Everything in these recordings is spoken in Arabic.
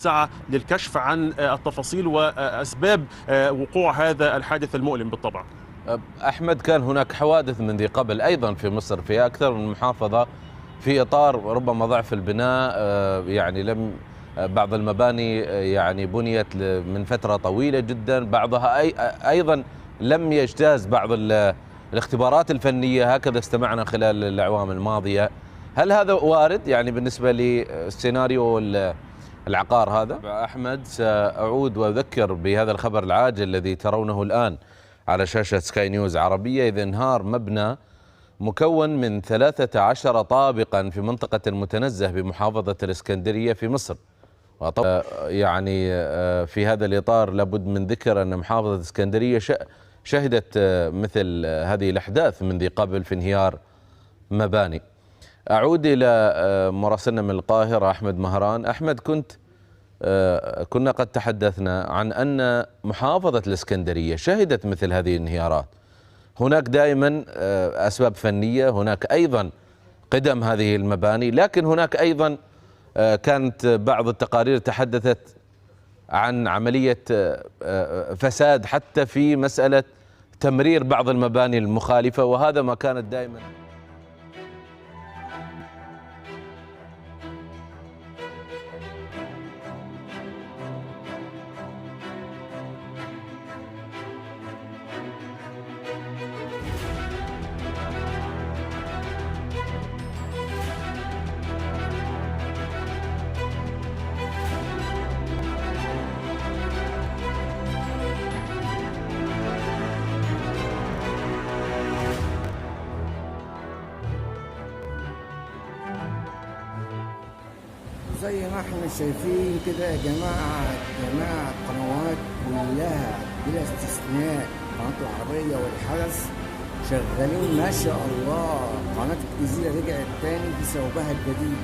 سعى للكشف عن التفاصيل وأسباب وقوع هذا الحادث المؤلم بالطبع. أحمد، كان هناك حوادث من ذي قبل أيضا في مصر في أكثر من محافظة في إطار ربما ضعف البناء. يعني لم بعض المباني يعني بنيت من فترة طويلة جدا، بعضها أيضا لم يجتاز بعض الاختبارات الفنية، هكذا استمعنا خلال الأعوام الماضية. هل هذا وارد يعني بالنسبة للسيناريو العقار هذا؟ أحمد، سأعود وأذكر بهذا الخبر العاجل الذي ترونه الآن على شاشة سكاي نيوز عربية، إذ انهار مبنى مكون من 13 طابقا في منطقة المتنزه بمحافظة الإسكندرية في مصر. يعني في هذا الإطار لابد من ذكر أن محافظة الإسكندرية شهدت مثل هذه الأحداث من ذي قبل في انهيار مباني. أعود إلى مراسلنا من القاهرة أحمد مهران. أحمد، كنا قد تحدثنا عن أن محافظة الإسكندرية شهدت مثل هذه الانهيارات. هناك دائما أسباب فنية، هناك أيضا قدم هذه المباني، لكن هناك أيضا كانت بعض التقارير تحدثت عن عملية فساد حتى في مسألة تمرير بعض المباني المخالفة، وهذا ما كانت دائما زي ما احنا شايفين كده يا جماعة القنوات كلها بلا استثناء، قناة العربية والحدث شغالين ما شاء الله. قناة الجزيرة رجعت تاني بثوبها الجديد،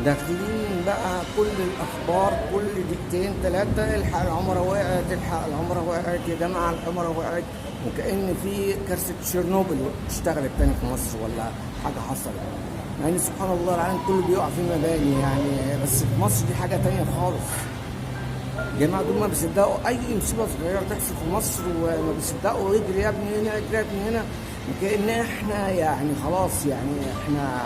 داخلين بقى كل الأخبار كل دقيقتين ثلاثة، الحق العمرة وقعت، الحق العمرة وقعت يا جماعة، العمرة وقعت، وكأن في كارثة تشيرنوبل اشتغلت تاني في مصر ولا حاجة حصلت. يعني سبحان الله العالم كله بيقع في مباني يعني، بس في مصر دي حاجة تانية خالص. الجماعة دول ما بيصدقوا أي مصيبة صغيرة تحصل في مصر، وما بيصدقوا اجري يا ابني هنا، اجري يا ابني هنا، كأن احنا يعني خلاص يعني احنا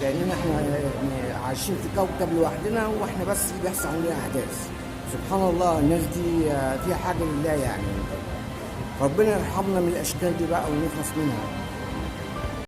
كأننا احنا يعني عايشين في كوكب لوحدنا، واحنا بس اللي بيحصل علينا أحداث. سبحان الله الناس دي فيها حاجة لله يعني. ربنا يرحمنا من الأشكال دي بقى ونخلص منها.